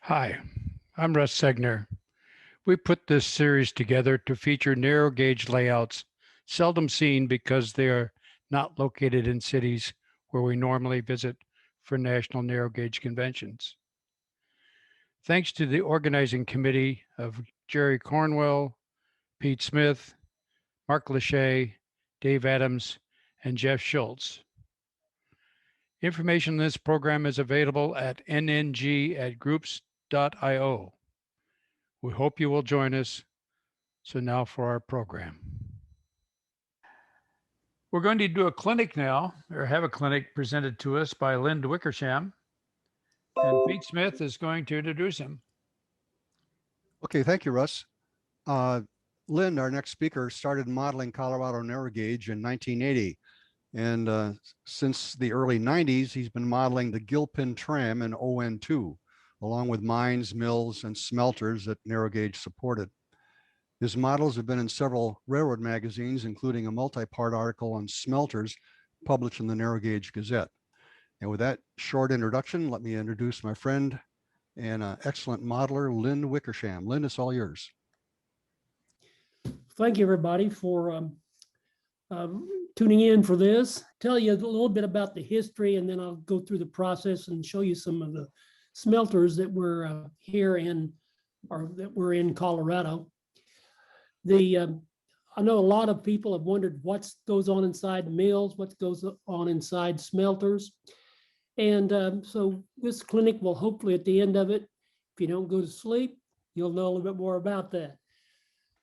Hi, I'm Russ Segner. We put this series together to feature narrow gauge layouts, seldom seen because they are not located in cities where we normally visit for national narrow gauge conventions. Thanks to the organizing committee of Jerry Cornwell, Pete Smith, Mark Lachey, Dave Adams, and Jeff Schultz. Information on this program is available at NNG at groups.io. We hope you will join us. So now for our program. We're going to do a clinic now, or have a clinic presented to us by Lynn Wickersham. And Pete Smith is going to introduce him. Okay, thank you, Russ. Lynn, our next speaker, started modeling Colorado narrow gauge in 1980. And since the early 90s, he's been modeling the Gilpin tram in ON2, along with mines, mills, and smelters that narrow gauge supported. His models have been in several railroad magazines, including a multi-part article on smelters published in the Narrow Gauge Gazette. And with that short introduction, let me introduce my friend and excellent modeler, Lynn Wickersham. Lynn, it's all yours. Thank you, everybody, for tuning in for this. Tell you a little bit about the history, and then I'll go through the process and show you some of the smelters that were here in, or that were in Colorado. I know a lot of people have wondered what goes on inside mills, what goes on inside smelters. And so this clinic will hopefully at the end of it, if you don't go to sleep, you'll know a little bit more about that.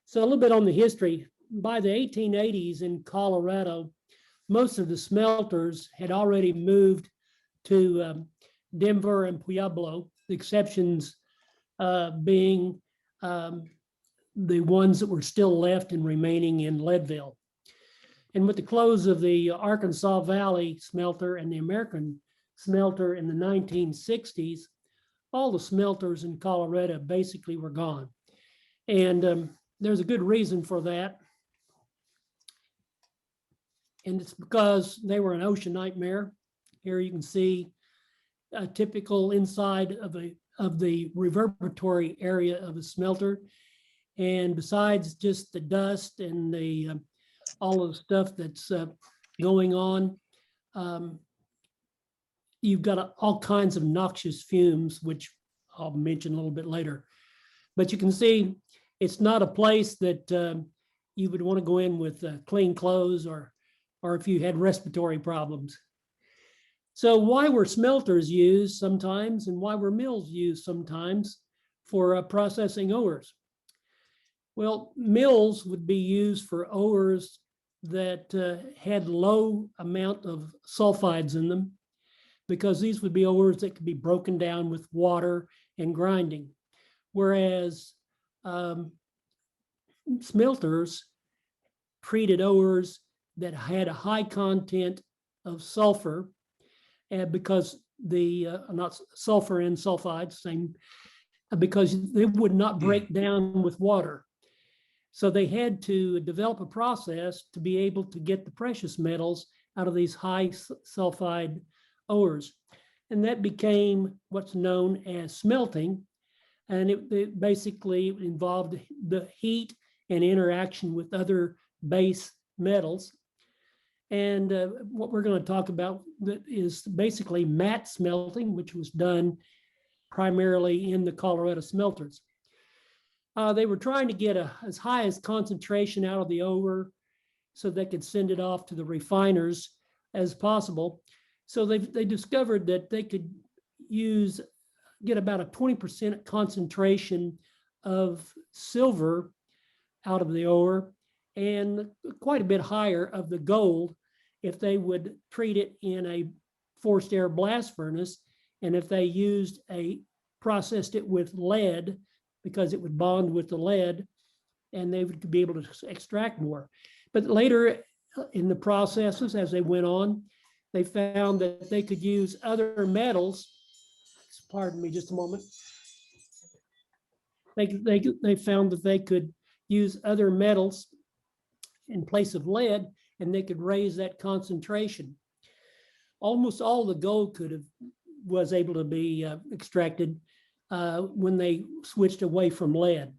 So a little bit on the history. By the 1880s in Colorado, most of the smelters had already moved to Denver and Pueblo, the exceptions being the ones that were still left and remaining in Leadville. And with the close of the Arkansas Valley smelter and the American Smelter in the 1960s, all the smelters in Colorado basically were gone. And there's a good reason for that. And it's because they were an ocean nightmare. Here you can see a typical inside of the reverberatory area of a smelter. And besides just the dust and the all of the stuff that's going on, you've got all kinds of noxious fumes, which I'll mention a little bit later. But you can see it's not a place that you would want to go in with clean clothes or if you had respiratory problems. So why were smelters used sometimes, and why were mills used sometimes for processing ores? Well, mills would be used for ores that had low amount of sulfides in them, because these would be ores that could be broken down with water and grinding. Whereas smelters treated ores that had a high content of sulfur, and because not sulfur and sulfides, same, because they would not break down with water. So they had to develop a process to be able to get the precious metals out of these high sulfide ores. And that became what's known as smelting. And it basically involved the heat and interaction with other base metals. And what we're going to talk about is basically matte smelting, which was done primarily in the Colorado smelters. They were trying to get as high as concentration out of the ore so they could send it off to the refiners as possible. So they discovered that they could get about a 20% concentration of silver out of the ore and quite a bit higher of the gold if they would treat it in a forced air blast furnace, and if they processed it with lead, because it would bond with the lead and they would be able to extract more. But later in the processes, as they went on, they found that they could use other metals. Pardon me just a moment. They found that they could use other metals in place of lead, and they could raise that concentration. Almost all the gold was able to be extracted when they switched away from lead.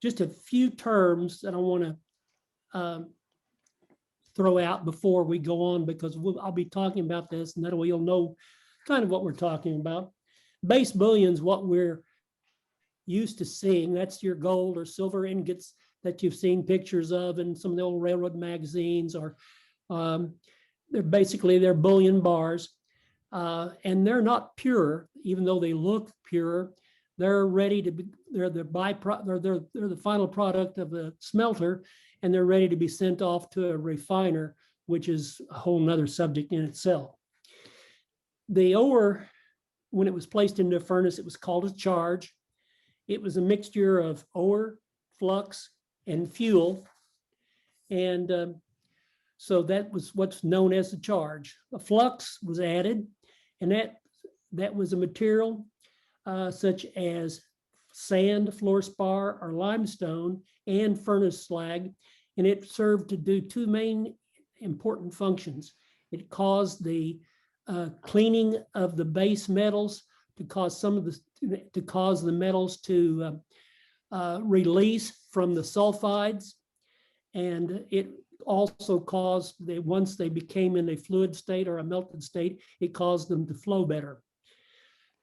Just a few terms that I want to throw out before we go on, because I'll be talking about this, and that way you'll know kind of what we're talking about. Base bullion is what we're used to seeing. That's your gold or silver ingots that you've seen pictures of in some of the old railroad magazines, or they're bullion bars, and they're not pure, even though they look pure. They're ready to be, they're the byproduct, they're the final product of the smelter, and they're ready to be sent off to a refiner, which is a whole nother subject in itself. The ore, when it was placed into a furnace, it was called a charge. It was a mixture of ore, flux, and fuel. And so that was what's known as a charge. A flux was added, and that was a material such as sand, fluorspar, or limestone, and furnace slag. And it served to do two main important functions. It caused the cleaning of the base metals, to cause the metals to release from the sulfides, and it also caused once they became in a fluid state or a melted state, it caused them to flow better.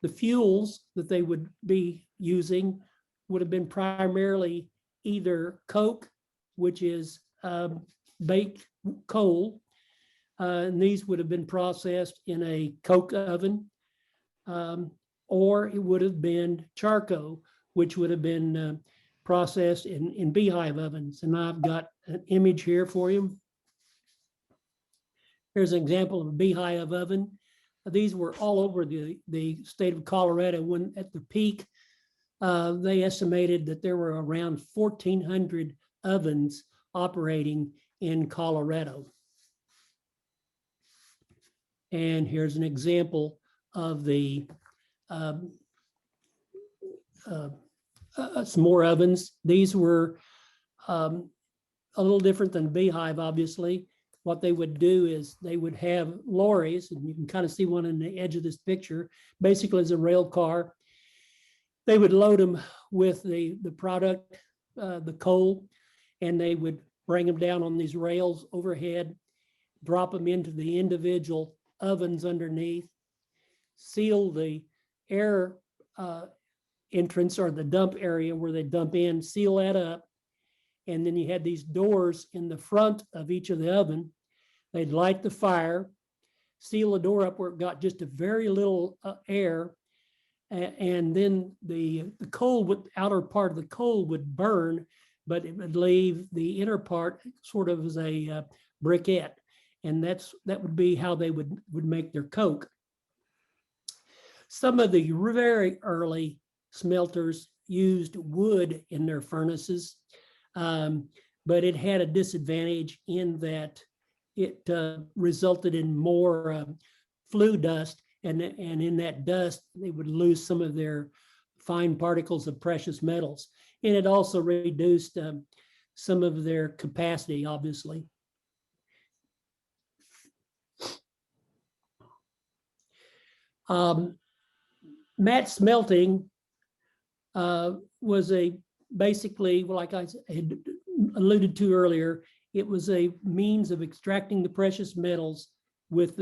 The fuels that they would be using would have been primarily either coke, which is baked coal, and these would have been processed in a coke oven, or it would have been charcoal, which would have been processed in beehive ovens. And I've got an image here for you. Here's an example of a beehive oven. These were all over the state of Colorado. When at the peak, they estimated that there were around 1,400 ovens operating in Colorado. And here's an example of the some more ovens. These were a little different than beehive, obviously. What they would do is they would have lorries, and you can kind of see one on the edge of this picture, basically as a rail car. They would load them with the product, the coal, and they would bring them down on these rails overhead, drop them into the individual ovens underneath, seal the air entrance or the dump area where they dump in, seal that up. And then you had these doors in the front of each of the oven. They'd light the fire, seal the door up where it got just a very little air. And then the coal, outer part of the coal would burn, but it would leave the inner part sort of as a briquette. And that would be how they would make their coke. Some of the very early smelters used wood in their furnaces, but it had a disadvantage in that it resulted in more flue dust, and in that dust, they would lose some of their fine particles of precious metals. And it also reduced some of their capacity, obviously. Matte smelting was basically, like I had alluded to earlier, it was a means of extracting the precious metals with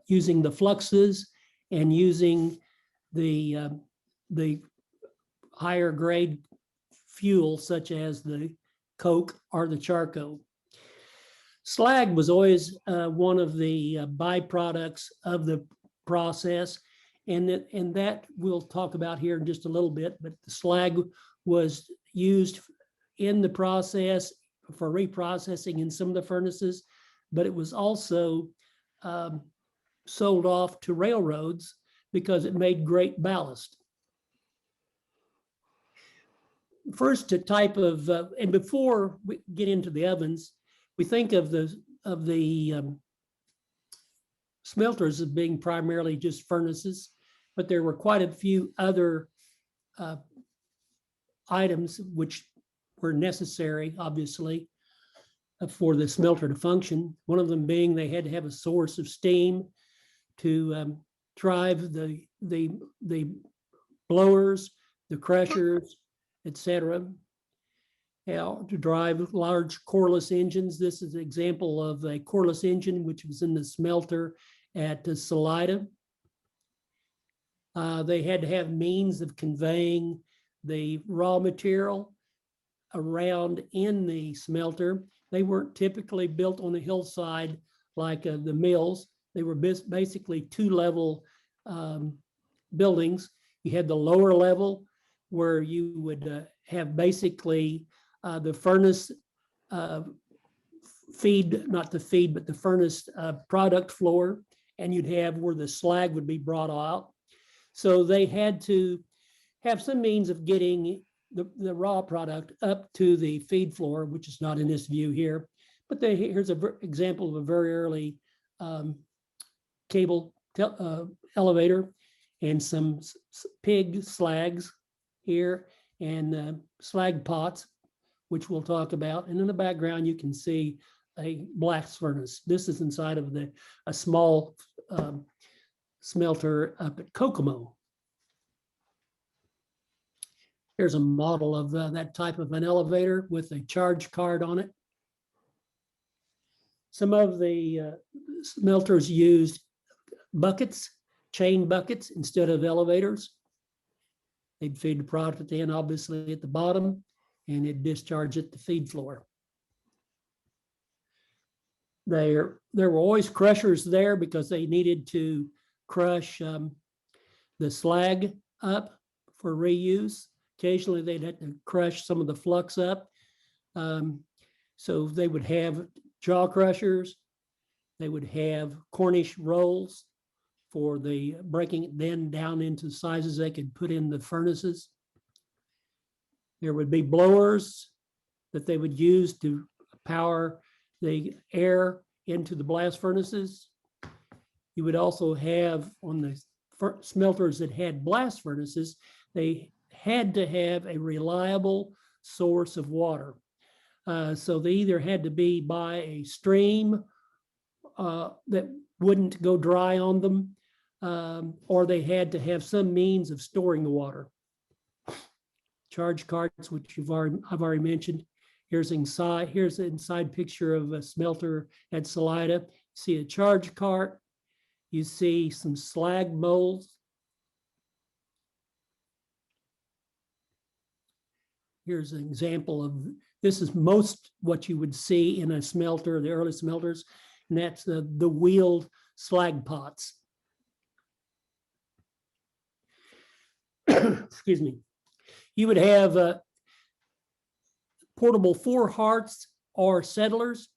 using the fluxes and using the higher grade fuel, such as the coke or the charcoal. Slag was always one of the byproducts of the process, and that we'll talk about here in just a little bit, but the slag was used in the process for reprocessing in some of the furnaces, but it was also sold off to railroads because it made great ballast. First, a type of, and before we get into the ovens, we think of the smelters as being primarily just furnaces, but there were quite a few other items which were necessary, obviously, for the smelter to function. One of them being they had to have a source of steam to drive the blowers, the crushers, etc. How to drive large cordless engines. This is an example of a cordless engine, which was in the smelter at Salida. They had to have means of conveying the raw material around in the smelter. They weren't typically built on the hillside like the mills. They were basically two-level buildings. You had the lower level where you would have basically the furnace feed, not the feed, but the furnace product floor, and you'd have where the slag would be brought out. So they had to have some means of getting the raw product up to the feed floor, which is not in this view here. But here's an example of a very early cable elevator and some pig slags here and slag pots, which we'll talk about. And in the background, you can see a blast furnace. This is inside of a small smelter up at Kokomo. Here's a model of that type of an elevator with a charge card on it. Some of the smelters used buckets, chain buckets, instead of elevators. They'd feed the product in, obviously, at the bottom, and it'd discharge at the feed floor. There were always crushers there because they needed to crush the slag up for reuse. Occasionally, they'd have to crush some of the flux up. So they would have jaw crushers. They would have Cornish rolls for the breaking it then down into sizes they could put in the furnaces. There would be blowers that they would use to power the air into the blast furnaces. You would also have on the smelters that had blast furnaces, they had to have a reliable source of water. So they either had to be by a stream that wouldn't go dry on them, or they had to have some means of storing the water. Charge cards, which I've already mentioned. Here's an inside picture of a smelter at Salida. You see a charge cart. You see some slag molds. Here's an example of, this is most what you would see in a smelter, the early smelters, and that's the wheeled slag pots. Excuse me. You would have portable four hearths or settlers,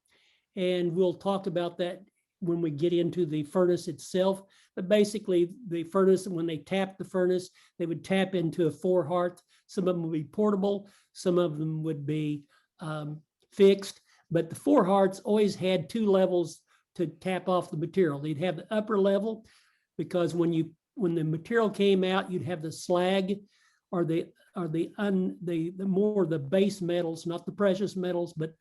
and we'll talk about that when we get into the furnace itself. But basically, the furnace, when they tap the furnace, they would tap into a four hearth. Some of them would be portable, some of them would be fixed, but the four hearths always had two levels to tap off the material. They'd have the upper level because when the material came out, you'd have the slag or the more the base metals, not the precious metals, but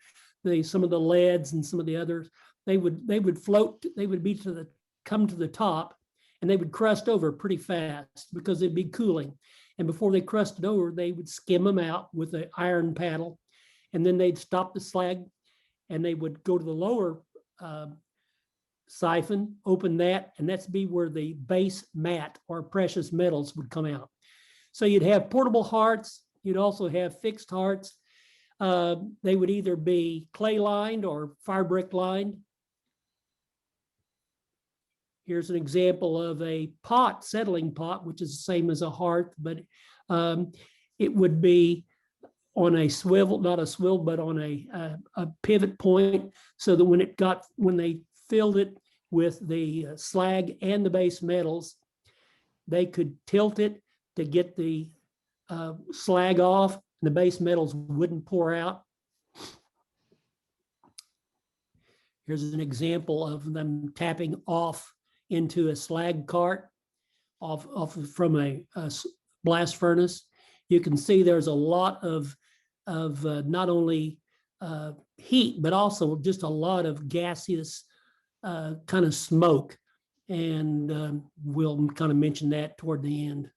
some of the leads and some of the others. They would float. They would come to the top, and they would crust over pretty fast because it'd be cooling. And before they crusted over, they would skim them out with an iron paddle, and then they'd stop the slag, and they would go to the lower siphon, open that, and that's be where the base mat or precious metals would come out. So you'd have portable hearths. You'd also have fixed hearths. They would either be clay lined or fire brick lined. Here's an example of a pot, settling pot, which is the same as a hearth, but it would be on a swivel, not a swivel, but on a pivot point, so that when they filled it with the slag and the base metals, they could tilt it to get the slag off, and the base metals wouldn't pour out. Here's an example of them tapping off into a slag cart from a blast furnace. You can see there's a lot of not only heat, but also just a lot of gaseous kind of smoke. And we'll kind of mention that toward the end.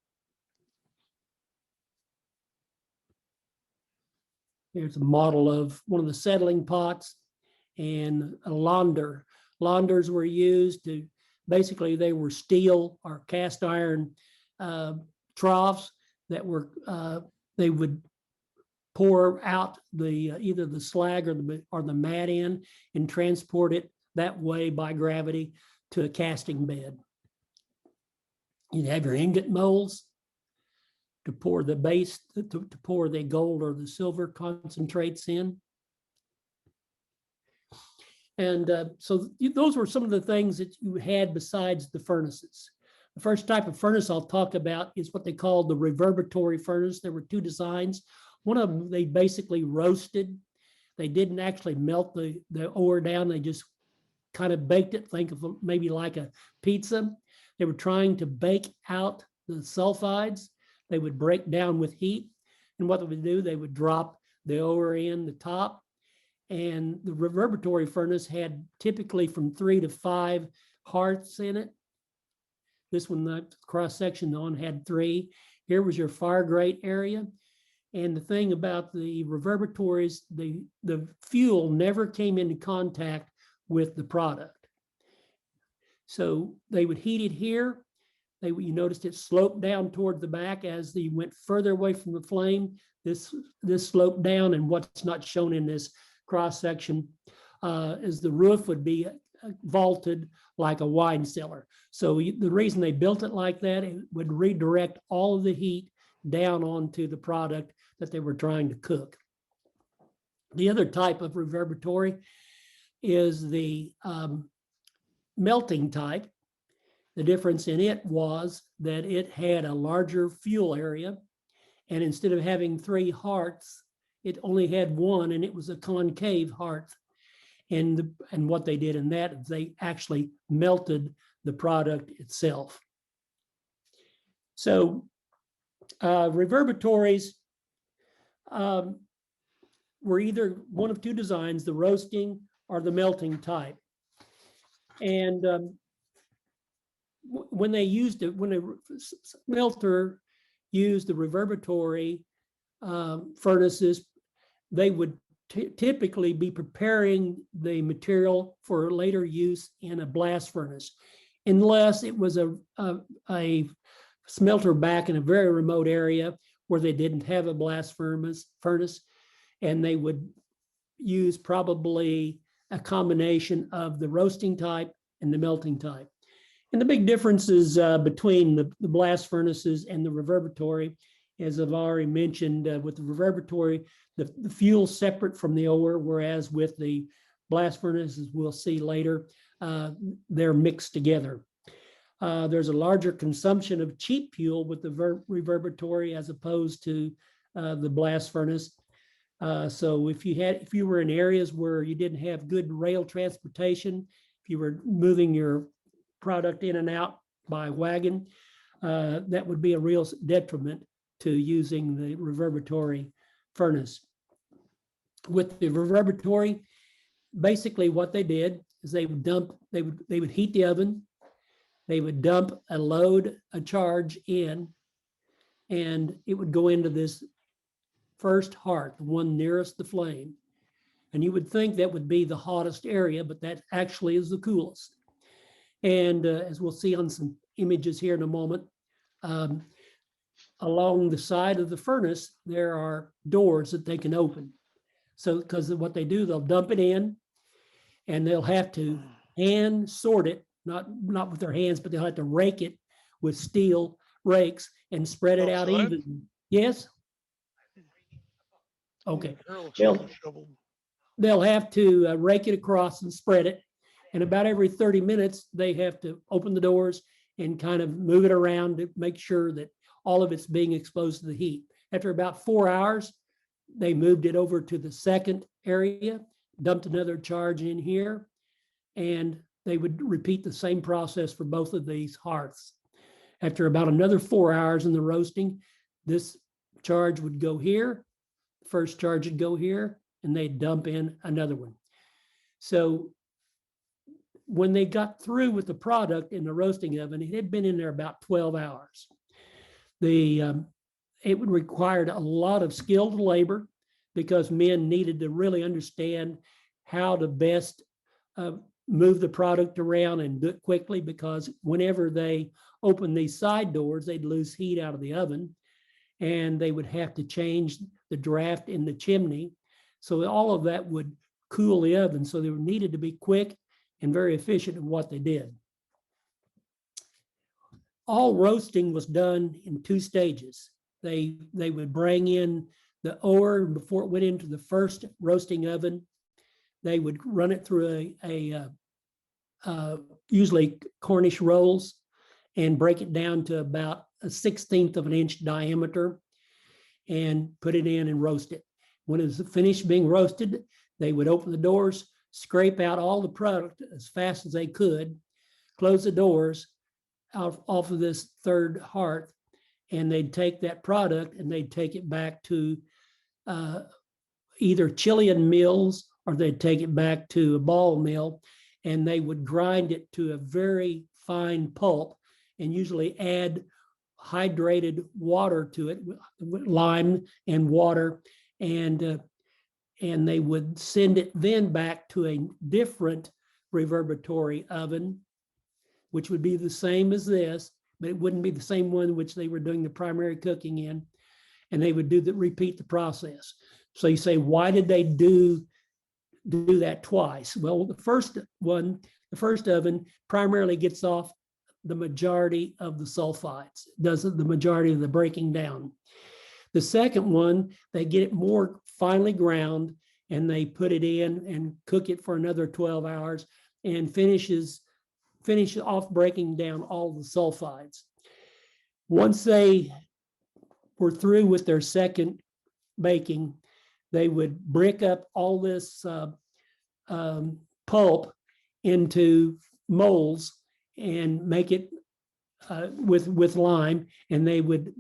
Here's a model of one of the settling pots and a launder. Launders were used to, basically they were steel or cast iron troughs that were, they would pour out the either the slag or the mat in and transport it that way by gravity to a casting bed. You'd have your ingot molds to pour the base, to pour the gold or the silver concentrates in. And so those were some of the things that you had besides the furnaces. The first type of furnace I'll talk about is what they call the reverberatory furnace. There were two designs. One of them, they basically roasted. They didn't actually melt the ore down. They just kind of baked it. Think of maybe like a pizza. They were trying to bake out the sulfides. They would break down with heat. And what they would do, they would drop the ore in the top. And the reverberatory furnace had typically from 3 to 5 hearths in it. This one, the cross section on, had 3. Here was your fire grate area. And the thing about the reverberatories, the fuel never came into contact with the product. So they would heat it here. You noticed it sloped down toward the back as they went further away from the flame. This sloped down, and what's not shown in this cross section is the roof would be vaulted like a wine cellar. So the reason they built it like that, it would redirect all of the heat down onto the product that they were trying to cook. The other type of reverberatory is the melting type. The difference in it was that it had a larger fuel area, and instead of having 3 hearths, it only had 1, and it was a concave hearth. And what they did in that, they actually melted the product itself. So reverberatories were either one of 2 designs, the roasting or the melting type. And when they used it, when a smelter used the reverberatory furnaces, they would typically be preparing the material for later use in a blast furnace, unless it was a smelter back in a very remote area where they didn't have a blast furnace, and they would use probably a combination of the roasting type and the melting type. And the big differences between the blast furnaces and the reverberatory, as I've already mentioned, with the reverberatory, the fuel separate from the ore, whereas with the blast furnaces, we'll see later, they're mixed together. There's a larger consumption of cheap fuel with the reverberatory as opposed to the blast furnace. So if you were in areas where you didn't have good rail transportation, if you were moving your product in and out by wagon, that would be a real detriment to using the reverberatory furnace. With the reverberatory, basically what they did is they would heat the oven, they would dump a charge in, and it would go into this first hearth, the one nearest the flame. And you would think that would be the hottest area, but that actually is the coolest. And as we'll see on some images here in a moment, along the side of the furnace, there are doors that they can open. So, because what they do, they'll dump it in, and they'll have to hand sort it, not with their hands, but they'll have to rake it with steel rakes and spread it out evenly. Yes? Okay. They'll have to rake it across and spread it. And about every 30 minutes, they have to open the doors and kind of move it around to make sure that all of it's being exposed to the heat. After about 4 hours, they moved it over to the second area, dumped another charge in here, and they would repeat the same process for both of these hearths. After about another 4 hours in the roasting, this charge would go here, first charge would go here, and they'd dump in another one. So when they got through with the product in the roasting oven, it had been in there about 12 hours. It would require a lot of skilled labor because men needed to really understand how to best move the product around and do it quickly, because whenever they opened these side doors, they'd lose heat out of the oven, and they would have to change the draft in the chimney. So all of that would cool the oven. So they needed to be quick and very efficient in what they did. All roasting was done in 2 stages. They would bring in the ore before it went into the first roasting oven. They would run it through usually Cornish rolls and break it down to about a 1/16 of an inch diameter and put it in and roast it. When it was finished being roasted, they would open the doors, scrape out all the product as fast as they could, close the doors off of this third hearth, and they'd take that product and they'd take it back to either Chilean mills, or they'd take it back to a ball mill, and they would grind it to a very fine pulp and usually add hydrated water to it, lime and water, and they would send it then back to a different reverberatory oven, which would be the same as this, but it wouldn't be the same one which they were doing the primary cooking in, and they would repeat the process. So you say, why did they do that twice? Well, the first oven primarily gets off the majority of the sulfides, does the majority of the breaking down. The second one, they get it more finely ground, and they put it in and cook it for another 12 hours and finish off breaking down all the sulfides. Once they were through with their second baking, they would brick up all this pulp into molds and make it with lime, and they would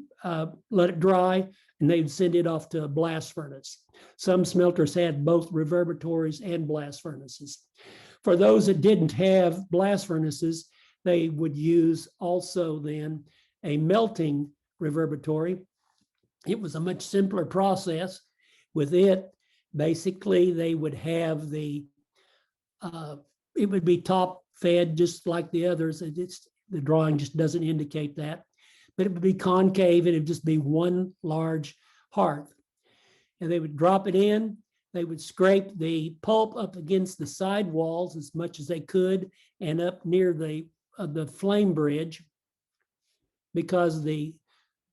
let it dry, and they'd send it off to a blast furnace. Some smelters had both reverberatories and blast furnaces. For those that didn't have blast furnaces, they would use also then a melting reverberatory. It was a much simpler process. With it, basically, they would have it would be top fed just like the others. The drawing just doesn't indicate that, but it would be concave, and it'd just be one large hearth. And they would drop it in. They would scrape the pulp up against the side walls as much as they could, and up near the flame bridge, because the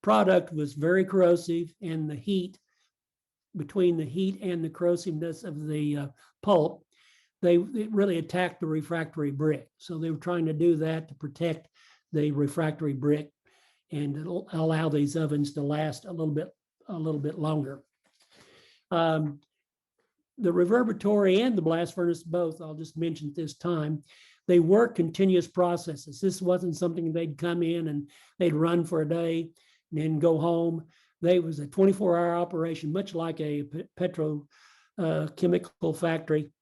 product was very corrosive, and the heat, between the heat and the corrosiveness of the pulp, it really attacked the refractory brick. So they were trying to do that to protect the refractory brick and allow these ovens to last a little bit longer. The reverberatory and the blast furnace, both, I'll just mention at this time, they were continuous processes. This wasn't something they'd come in and they'd run for a day and then go home. It was a 24-hour operation, much like a petrochemical factory.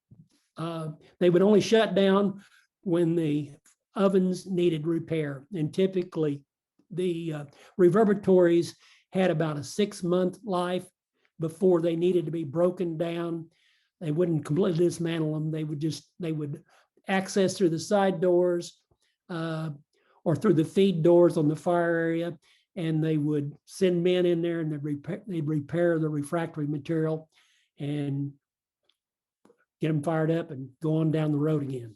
They would only shut down when the ovens needed repair. And typically, the reverberatories had about a 6-month life before they needed to be broken down. They wouldn't completely dismantle them. They would access through the side doors or through the feed doors on the fire area, and they would send men in there, and they'd repair the refractory material and get them fired up and go on down the road again.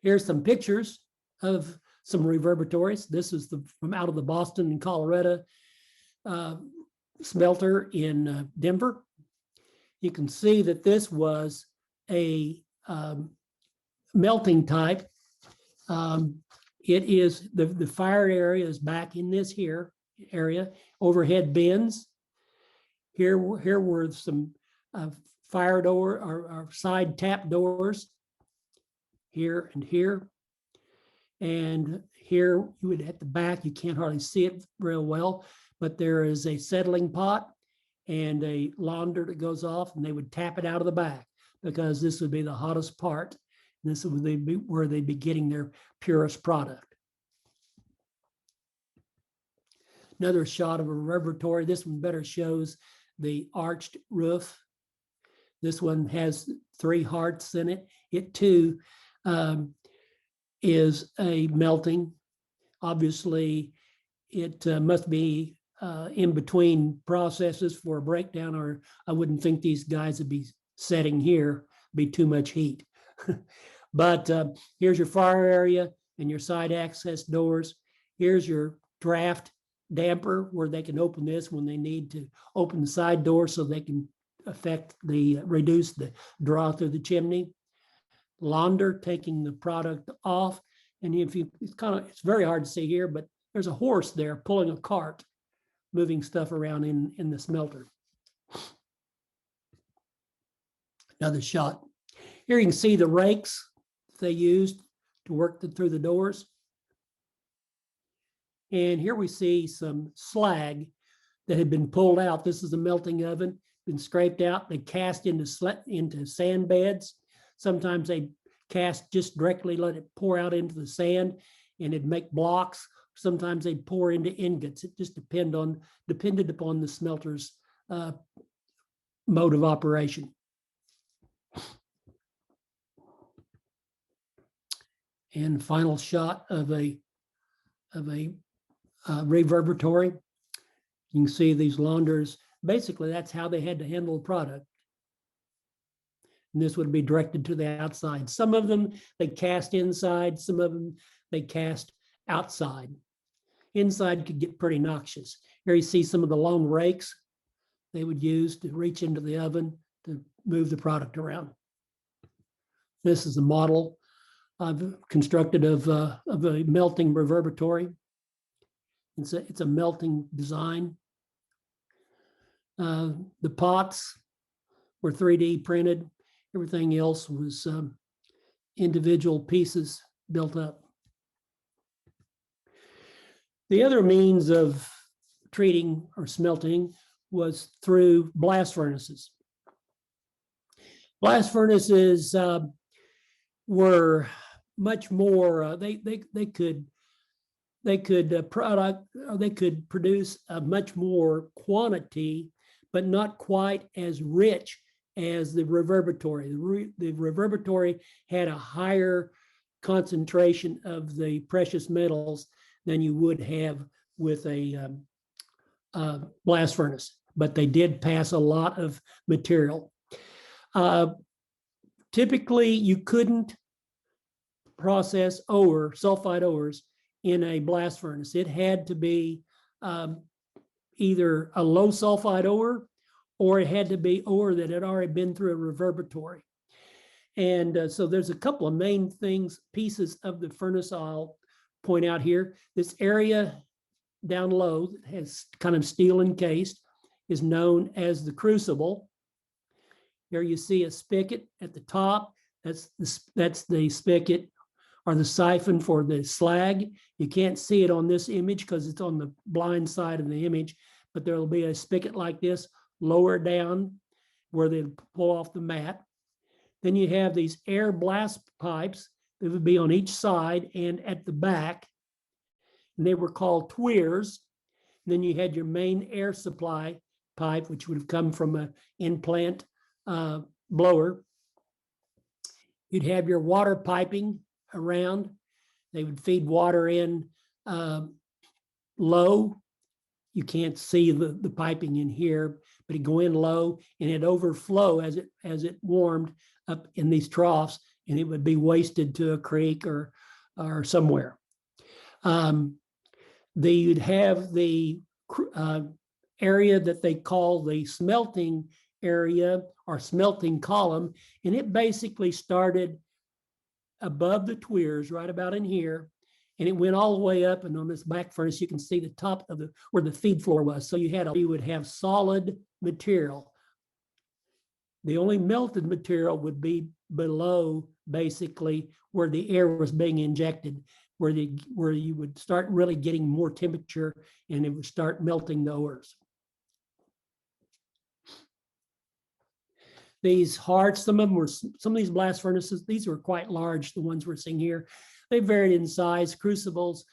Here's some pictures of some reverberatories. This is from out of the Boston and Colorado smelter in Denver. You can see that this was a melting type. It is the fire area is back in this area, overhead bins. Here were some fire door or side tap doors here and here. And here you would at the back, you can't hardly see it real well, but there is a settling pot and a launder that goes off, and they would tap it out of the back. because this would be the hottest part. This would be where they'd be getting their purest product. Another shot of a reverberatory. This one better shows the arched roof. This one has 3 hearts in it. It too is a melting. Obviously, it must be in between processes for a breakdown, or I wouldn't think these guys would be setting here, be too much heat. But here's your fire area and your side access doors. Here's your draft damper where they can open this when they need to open the side door so they can reduce the draw through the chimney. Launder, taking the product off. And if you, it's very hard to see here, but there's a horse there pulling a cart, moving stuff around in the smelter. Another shot. Here you can see the rakes they used to work through the doors. And here we see some slag that had been pulled out. This is a melting oven, been scraped out. They cast into sand beds. Sometimes they cast just directly, let it pour out into the sand, and it'd make blocks. Sometimes they'd pour into ingots. It just depended upon the smelter's mode of operation. And final shot of a reverberatory. You can see these launders. Basically, that's how they had to handle the product. And this would be directed to the outside. Some of them they cast inside, some of them they cast outside. Inside could get pretty noxious. Here you see some of the long rakes they would use to reach into the oven to move the product around. This is a model I've constructed of a melting reverberatory. It's a melting design. The pots were 3D printed. Everything else was individual pieces built up. The other means of treating or smelting was through blast furnaces. Blast furnaces were much more. They could produce a much more quantity, but not quite as rich as the reverberatory. The reverberatory had a higher concentration of the precious metals than you would have with a blast furnace, but they did pass a lot of material. Typically, you couldn't process ore, sulfide ores, in a blast furnace. It had to be either a low sulfide ore, or it had to be ore that had already been through a reverberatory. And so there's a couple of main pieces of the furnace I'll point out here. This area down low that has kind of steel encased is known as the crucible. Here you see a spigot at the top. That's the spigot or the siphon for the slag. You can't see it on this image because it's on the blind side of the image, but there will be a spigot like this lower down where they pull off the mat. Then you have these air blast pipes that would be on each side and at the back. And they were called tweers. And then you had your main air supply pipe, which would have come from an in-plant blower. You'd have your water piping around. They would feed water in low. You can't see the piping in here, but it'd go in low and it'd overflow as it warmed up in these troughs, and it would be wasted to a creek or somewhere. You'd have the area that they call the smelting area or smelting column, and it basically started above the tweers right about in here, and it went all the way up, and on this back furnace you can see the top of where the feed floor was. So you would have solid material. The only melted material would be below, basically where the air was being injected, where you would start really getting more temperature and it would start melting the ores. These hearts, some of these blast furnaces, these were quite large, the ones we're seeing here. They varied in size. Crucibles,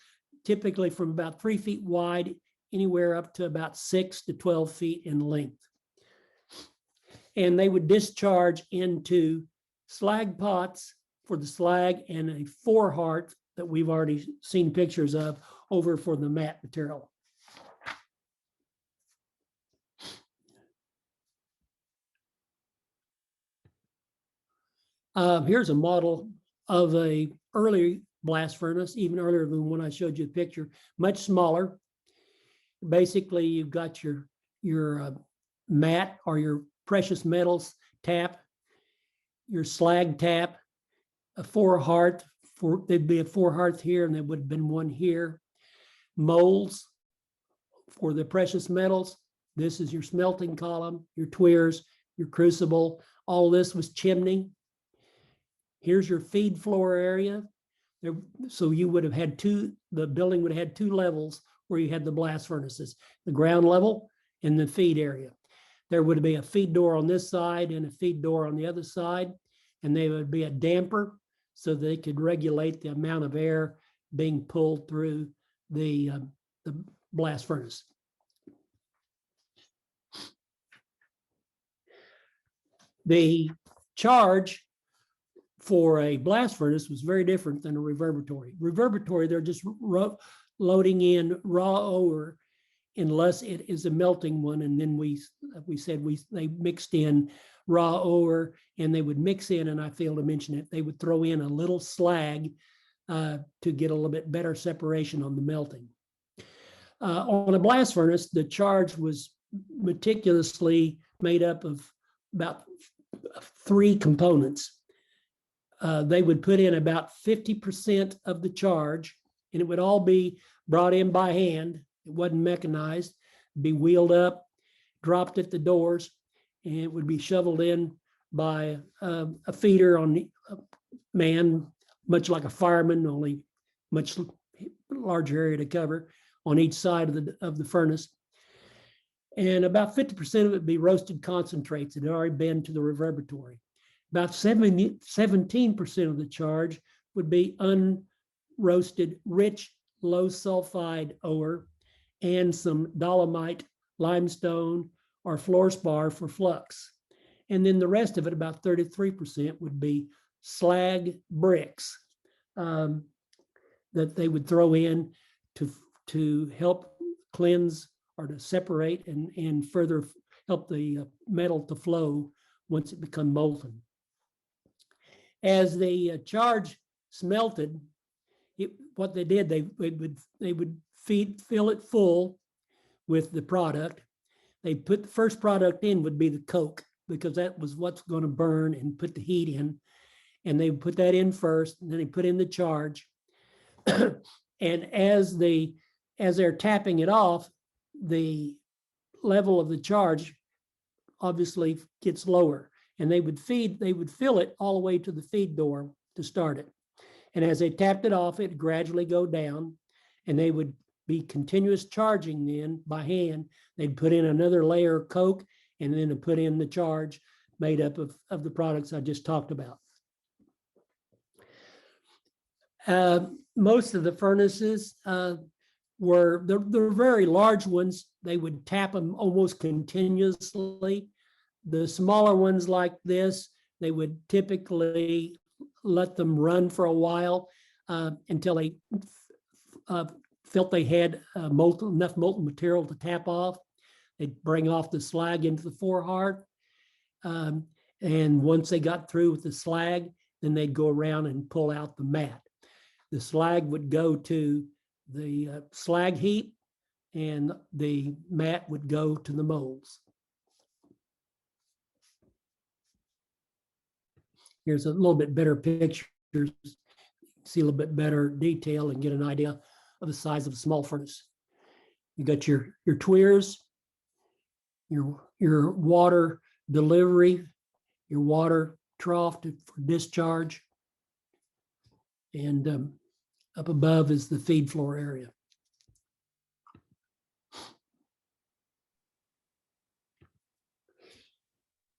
typically from about 3 feet wide, anywhere up to about 6 to 12 feet in length. And they would discharge into slag pots for the slag and a 4-heart that we've already seen pictures of over for the matte material. Here's a model of a early blast furnace, even earlier than when I showed you the picture, much smaller. Basically, you've got your matte or your precious metals tap, your slag tap, a 4-hearth. There'd be a 4-hearth here, and there would have been one here. Molds for the precious metals. This is your smelting column, your tuyeres, your crucible. All this was chimney. Here's your feed floor area. So you would have had the building would have had 2 levels where you had the blast furnaces, the ground level and the feed area. There would be a feed door on this side and a feed door on the other side, and there would be a damper so they could regulate the amount of air being pulled through the blast furnace. The charge for a blast furnace was very different than a reverberatory. Reverberatory, they're just loading in raw ore unless it is a melting one. And then they mixed in raw ore, and they would mix in, and I failed to mention it, they would throw in a little slag to get a little bit better separation on the melting. On a blast furnace, the charge was meticulously made up of about 3 components. They would put in about 50% of the charge, and it would all be brought in by hand. It wasn't mechanized. It'd be wheeled up, dropped at the doors, and it would be shoveled in by a feeder on the man, much like a fireman, only much larger area to cover on each side of the furnace. And about 50% of it would be roasted concentrates that had already been to the reverberatory. About 17% of the charge would be unroasted, rich, low sulfide ore and some dolomite, limestone, or fluorspar for flux. And then the rest of it, about 33%, would be slag bricks that they would throw in to help cleanse or to separate and further help the metal to flow once it becomes molten. As the charge smelted, what they did, they would fill it full with the product. They put the first product in would be the coke, because that was what's going to burn and put the heat in. And they put that in first, and then they put in the charge. And as they're tapping it off, the level of the charge obviously gets lower. And they would fill it all the way to the feed door to start it. And as they tapped it off, it gradually go down, and they would be continuous charging then by hand. They'd put in another layer of coke, and then put in the charge made up of the products I just talked about. Most of the furnaces were the very large ones. They would tap them almost continuously. The smaller ones like this, they would typically let them run for a while until they felt they had enough molten material to tap off. They'd bring off the slag into the 4-hearth. And once they got through with the slag, then they'd go around and pull out the matte. The slag would go to the slag heap, and the matte would go to the molds. Here's a little bit better picture. See a little bit better detail and get an idea of the size of a small furnace. You got your tuyeres, your water delivery, your water trough for discharge, and up above is the feed floor area.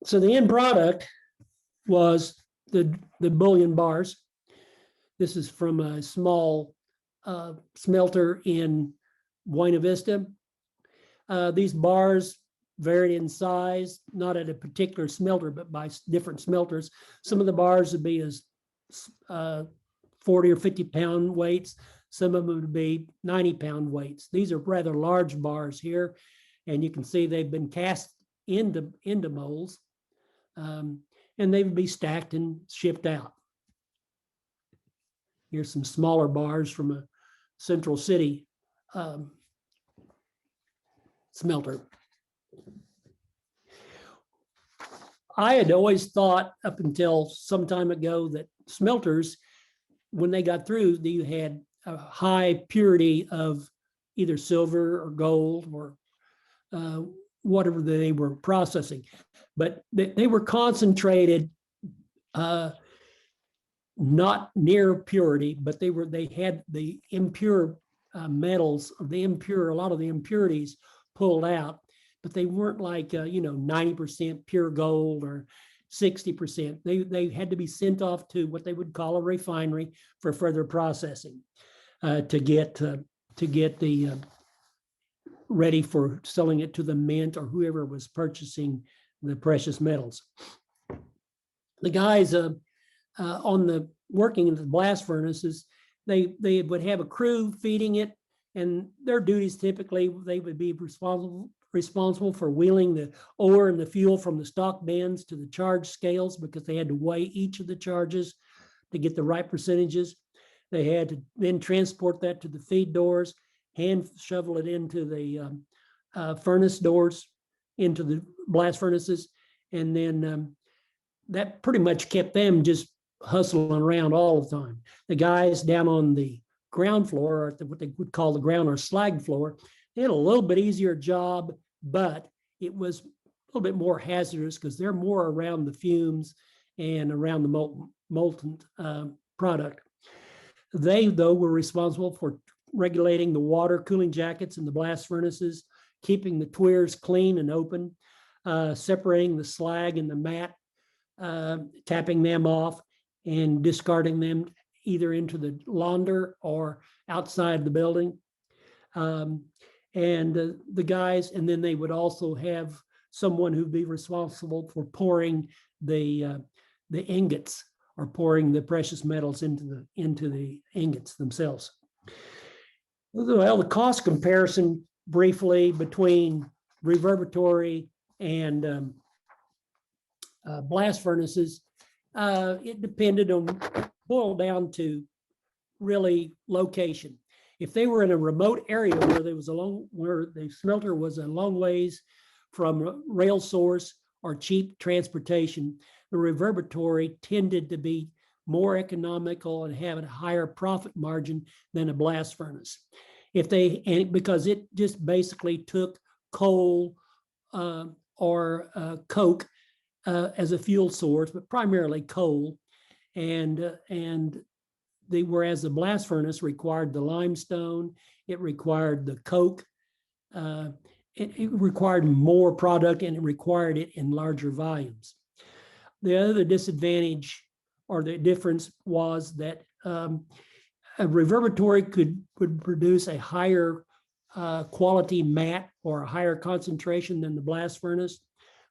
So the end product was the bullion bars. This is from a small smelter in Buena Vista. These bars varied in size, not at a particular smelter, but by different smelters. Some of the bars would be as 40 or 50 pound weights. Some of them would be 90 pound weights. These are rather large bars here, and you can see they've been cast into molds, and they would be stacked and shipped out. Here's some smaller bars from a Central City smelter. I had always thought up until some time ago that smelters, when they got through, you had a high purity of either silver or gold or whatever they were processing, but they were concentrated, not near purity, but they had the impure metals, or a lot of the impurities pulled out, but they weren't like 90% pure gold or 60%. They had to be sent off to what they would call a refinery for further processing to get the ready for selling it to the mint or whoever was purchasing the precious metals. The guys on the working in the blast furnaces, they would have a crew feeding it, and their duties typically, they would be responsible for wheeling the ore and the fuel from the stock bins to the charge scales, because they had to weigh each of the charges to get the right percentages. They had to then transport that to the feed doors, hand shovel it into the furnace doors, into the blast furnaces, and then that pretty much kept them just hustling around all the time. The guys down on the ground floor, or what they would call the ground or slag floor, they had a little bit easier job, but it was a little bit more hazardous because they're more around the fumes and around the molten product. They, though, were responsible for regulating the water cooling jackets in the blast furnaces, keeping the tuyeres clean and open, separating the slag and the matte, tapping them off and discarding them either into the launder or outside the building. And the guys, and then they would also have someone who'd be responsible for pouring the ingots, or pouring the precious metals into the ingots themselves. Well, the cost comparison briefly between reverberatory and blast furnaces, it depended on, boiled down to really location. If they were in a remote area where where the smelter was a long ways from rail source or cheap transportation, the reverberatory tended to be more economical and have a higher profit margin than a blast furnace. Because it just basically took coal or coke as a fuel source, but primarily coal, whereas the blast furnace required the limestone, it required the coke, it required more product, and it required it in larger volumes. The other disadvantage or the difference was that a reverberatory could produce a higher quality matte or a higher concentration than the blast furnace.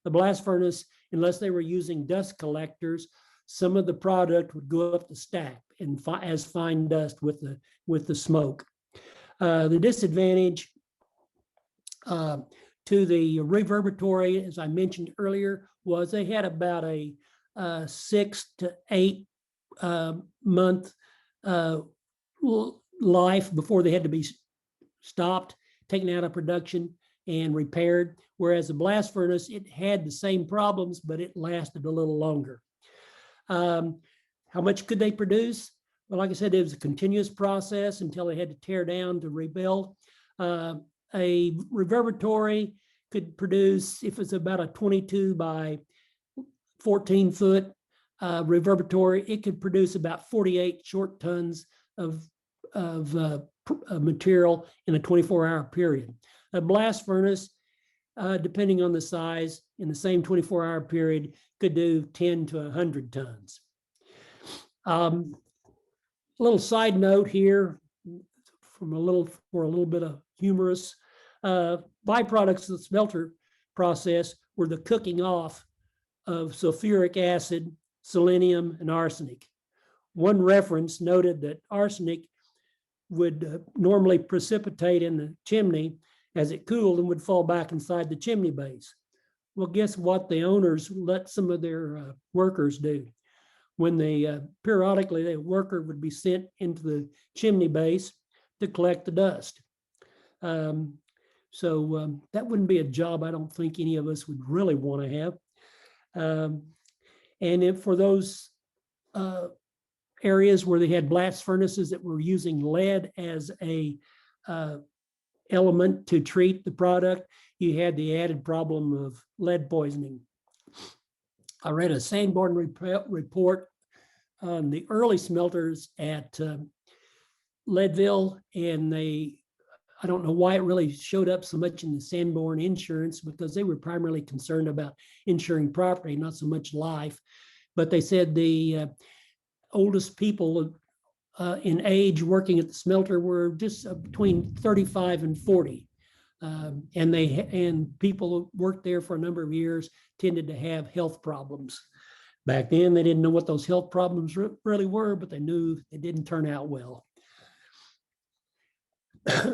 The blast furnace, unless they were using dust collectors, some of the product would go up the stack and as fine dust with the smoke. The disadvantage to the reverberatory, as I mentioned earlier, was they had about a 6 to 8 month life before they had to be stopped, taken out of production, and repaired. Whereas the blast furnace, it had the same problems, but it lasted a little longer. How much could they produce? Well, like I said, it was a continuous process until they had to tear down to rebuild. A reverberatory could produce, if it's about a 22 by 14 foot reverberatory, it could produce about 48 short tons of material in a 24-hour period. A blast furnace, depending on the size, in the same 24-hour period, could do 10 to 100 tons. A little side note here, for a little bit of humorous byproducts of the smelter process were the cooking off of sulfuric acid, selenium, and arsenic. One reference noted that arsenic would normally precipitate in the chimney as it cooled and would fall back inside the chimney base. Well, guess what the owners let some of their workers do? When they periodically, the worker would be sent into the chimney base to collect the dust. So that wouldn't be a job I don't think any of us would really want to have. And if for those areas where they had blast furnaces that were using lead as a element to treat the product, you had the added problem of lead poisoning. I read a Sanborn report on the early smelters at Leadville, and I don't know why it really showed up so much in the Sanborn insurance, because they were primarily concerned about insuring property, not so much life. But they said the oldest people in age working at the smelter were just between 35 and 40. And people who worked there for a number of years tended to have health problems. Back then, they didn't know what those health problems really were, but they knew it didn't turn out well.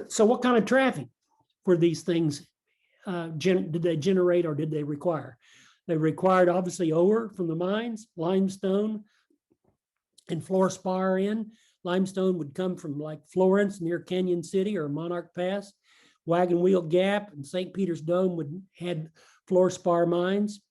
So what kind of traffic were these things, did they generate or did they require? They required obviously ore from the mines, limestone, and fluorspar in. Limestone would come from like Florence near Canyon City or Monarch Pass. Wagon Wheel Gap and St. Peter's Dome had fluorspar mines.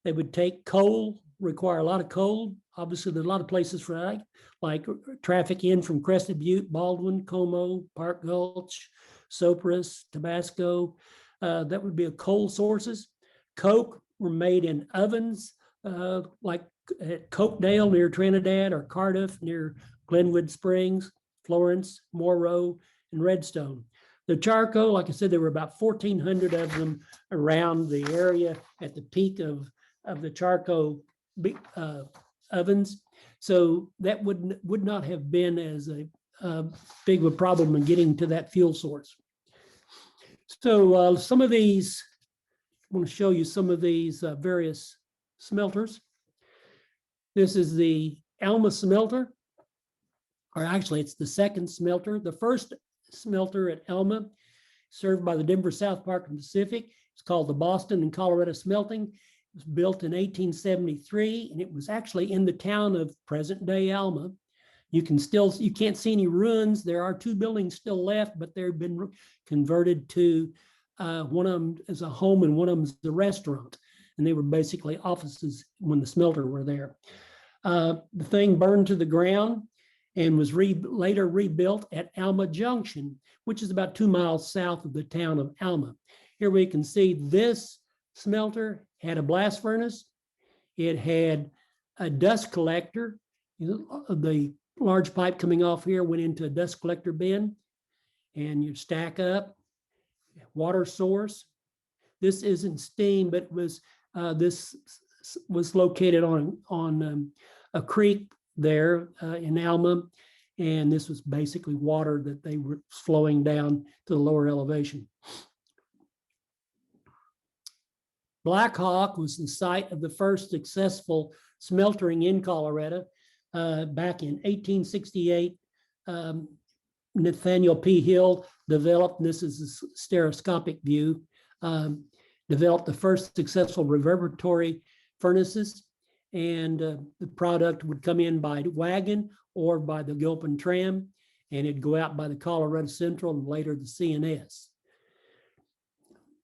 They would take coal, require a lot of coal. Obviously, there's a lot of places for that, like traffic in from Crested Butte, Baldwin, Como, Park Gulch, Sopris, Tabasco. That would be a coal sources. Coke were made in ovens, like at Cokedale near Trinidad, or Cardiff near Glenwood Springs, Florence, Morrow, and Redstone. The charcoal, like I said, there were about 1,400 of them around the area at the peak of the charcoal ovens. So that would not have been as a big of a problem in getting to that fuel source. So some of these, I want to show you some of these various smelters. This is the Alma Smelter, or actually it's the second smelter. The first smelter at Alma, served by the Denver South Park and Pacific. It's called the Boston and Colorado Smelting. It was built in 1873, and it was actually in the town of present-day Alma. You can't see any ruins. There are two buildings still left, but they've been converted to one of them as a home and one of them as a restaurant. And they were basically offices when the smelter were there. The thing burned to the ground and was later rebuilt at Alma Junction, which is about 2 miles south of the town of Alma. Here we can see this smelter had a blast furnace. It had a dust collector. The large pipe coming off here went into a dust collector bin, and you stack up. Water source. This isn't steam, but this was located on a creek there in Alma, and this was basically water that they were flowing down to the lower elevation. Black Hawk was the site of the first successful smeltering in Colorado back in 1868. Nathaniel P. Hill developed, and this is a stereoscopic view, developed the first successful reverberatory furnaces, and the product would come in by wagon or by the Gilpin tram, and it'd go out by the Colorado Central and later the CNS.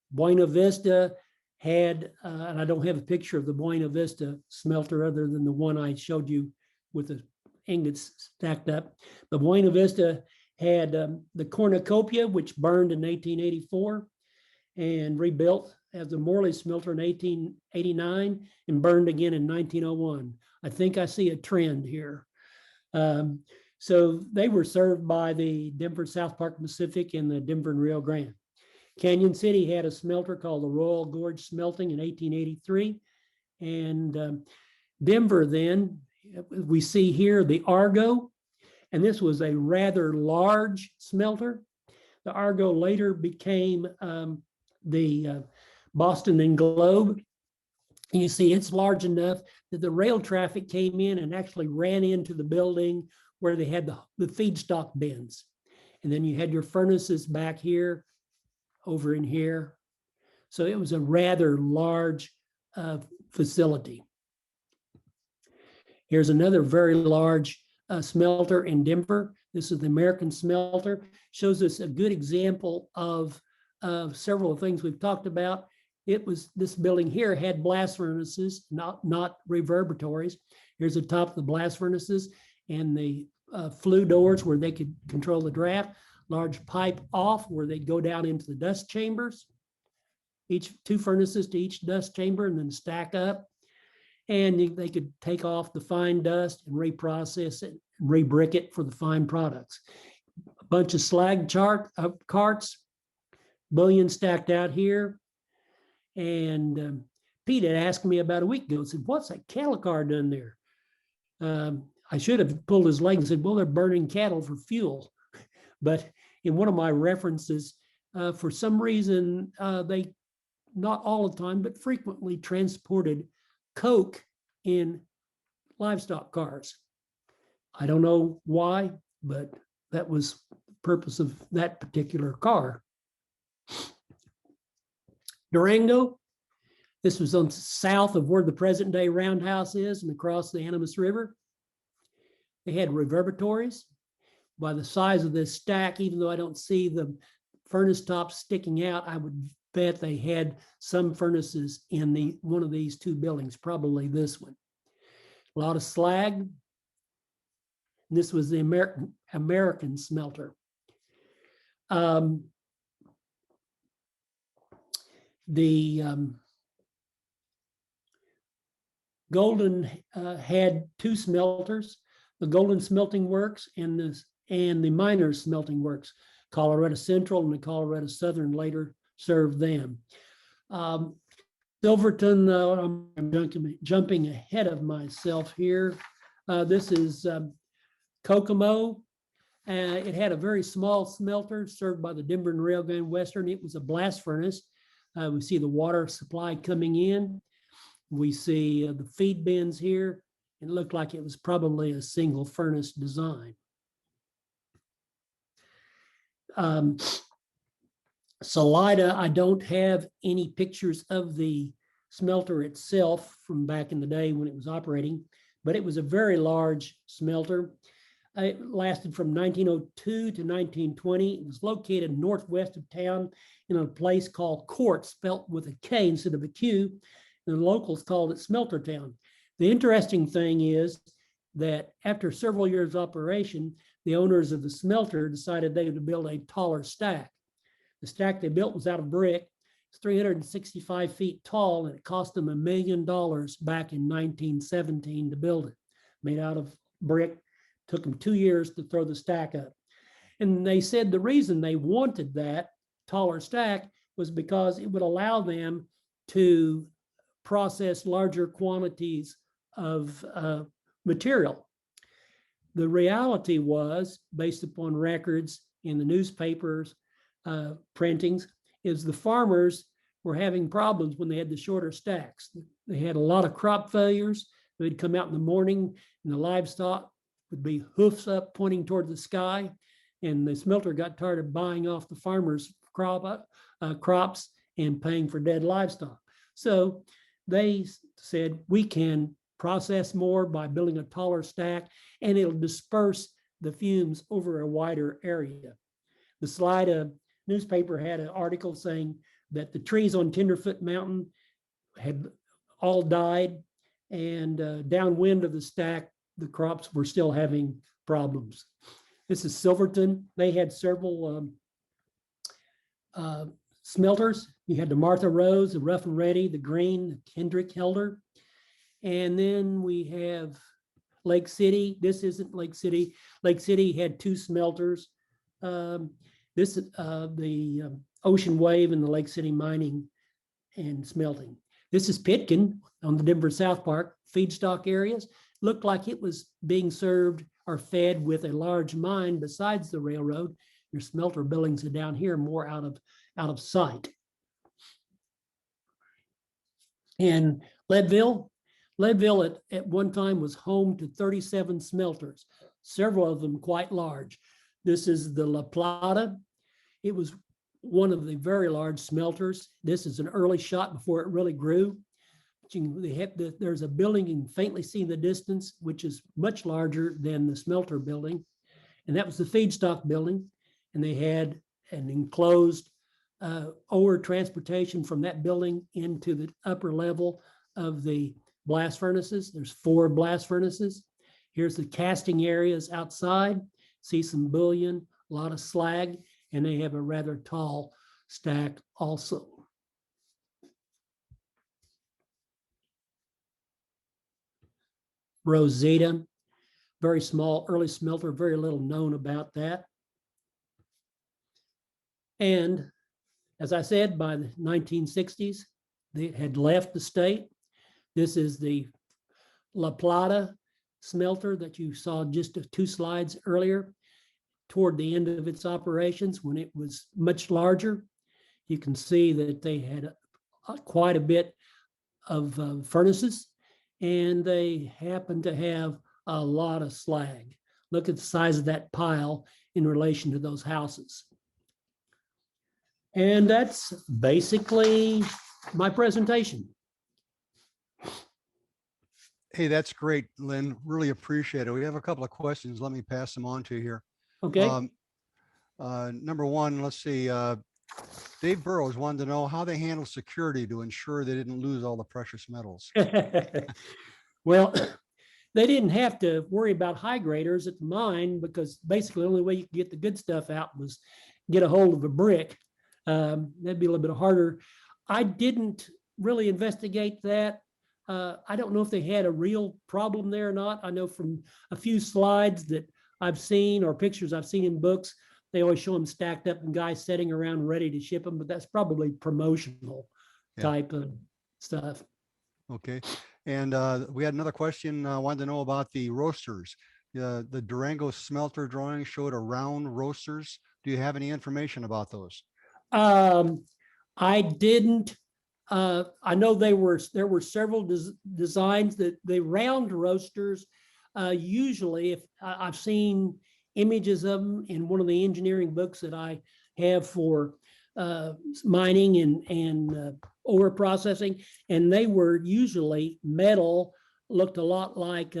Buena Vista had, and I don't have a picture of the Buena Vista smelter other than the one I showed you with the ingots stacked up. But Buena Vista had the cornucopia, which burned in 1884 and rebuilt as the Morley smelter in 1889 and burned again in 1901. I think I see a trend here. So they were served by the Denver South Park Pacific and the Denver and Rio Grande. Canyon City had a smelter called the Royal Gorge Smelting in 1883. And Denver then, we see here the Argo, and this was a rather large smelter. The Argo later became the Boston and Globe. You see, it's large enough that the rail traffic came in and actually ran into the building where they had the feedstock bins. And then you had your furnaces back here, over in here. So it was a rather large facility. Here's another very large smelter in Denver. This is the American Smelter. Shows us a good example of several things we've talked about. This building here had blast furnaces, not reverberatories. Here's the top of the blast furnaces and the flue doors where they could control the draft. Large pipe off where they'd go down into the dust chambers. Two furnaces to each dust chamber and then stack up. And they could take off the fine dust and reprocess it, and rebrick it for the fine products. A bunch of slag carts, bullion stacked out here. And Pete had asked me about a week ago, said, what's that cattle car done there? I should have pulled his leg and said, well, they're burning cattle for fuel. But in one of my references, for some reason, they, not all the time, but frequently transported coke in livestock cars. I don't know why, but that was the purpose of that particular car. Durango, this was on south of where the present day roundhouse is and across the Animas River. They had reverbatories. By the size of this stack, even though I don't see the furnace tops sticking out, I would bet they had some furnaces in one of these two buildings, probably this one. A lot of slag. And this was the American Smelter. The Golden had two smelters, the Golden Smelting Works and the Miners Smelting Works. Colorado Central and the Colorado Southern later served them. Silverton, I'm jumping ahead of myself here. This is Kokomo. It had a very small smelter served by the Denver and Railgun Western. It was a blast furnace. We see the water supply coming in. We see the feed bins here. It looked like it was probably a single furnace design. Salida, I don't have any pictures of the smelter itself from back in the day when it was operating, but it was a very large smelter. It lasted from 1902 to 1920. It was located northwest of town in a place called Court, spelt with a K instead of a Q. And the locals called it Smelter Town. The interesting thing is that after several years of operation, the owners of the smelter decided they would build a taller stack. The stack they built was out of brick. It's 365 feet tall, and it cost them $1 million back in 1917 to build it. Made out of brick. Took them 2 years to throw the stack up. And they said the reason they wanted that taller stack was because it would allow them to process larger quantities of material. The reality was, based upon records in the newspapers, printings, is the farmers were having problems when they had the shorter stacks. They had a lot of crop failures. They'd come out in the morning and the livestock would be hoofs up pointing toward the sky. And the smelter got tired of buying off the farmers' crops and paying for dead livestock. So they said, we can process more by building a taller stack, and it'll disperse the fumes over a wider area. The Salida newspaper had an article saying that the trees on Tenderfoot Mountain had all died, and downwind of the stack, the crops were still having problems. This is Silverton. They had several smelters. You had the Martha Rose, the Rough and Ready, the Green, the Kendrick Helder. And then we have Lake City. This isn't Lake City. Lake City had two smelters. The Ocean Wave and the Lake City Mining and Smelting. This is Pitkin on the Denver South Park feedstock areas. Looked like it was being served or fed with a large mine besides the railroad. Your smelter buildings are down here, more out of sight. And Leadville at one time was home to 37 smelters, several of them quite large. This is the La Plata. It was one of the very large smelters. This is an early shot before it really grew. There's a building you can faintly see in the distance, which is much larger than the smelter building. And that was the feedstock building. And they had an enclosed ore transportation from that building into the upper level of the blast furnaces. There's 4 blast furnaces. Here's the casting areas outside. See some bullion, a lot of slag, and they have a rather tall stack also. Rosita, very small early smelter, very little known about that. And as I said, by the 1960s, they had left the state. This is the La Plata smelter that you saw just 2 slides earlier. Toward the end of its operations, when it was much larger, you can see that they had quite a bit of furnaces, and they happened to have a lot of slag. Look at the size of that pile in relation to those houses. And that's basically my presentation. Hey, that's great, Lynn. Really appreciate it. We have a couple of questions. Let me pass them on to you here. Okay. Number one, let's see. Dave Burrows wanted to know how they handle security to ensure they didn't lose all the precious metals. Well, they didn't have to worry about high graders at the mine, because basically the only way you could get the good stuff out was get a hold of a brick. That'd be a little bit harder. I didn't really investigate that. I don't know if they had a real problem there or not. I know from a few slides that I've seen or pictures I've seen in books, they always show them stacked up and guys sitting around ready to ship them, but that's probably promotional type of stuff. Okay. And we had another question. Wanted to know about the roasters. The Durango smelter drawing showed a round roasters. Do you have any information about those? I didn't. I know there were several designs that the round roasters. Usually, if I've seen images of them in one of the engineering books that I have for mining and ore processing, and they were usually metal, looked a lot like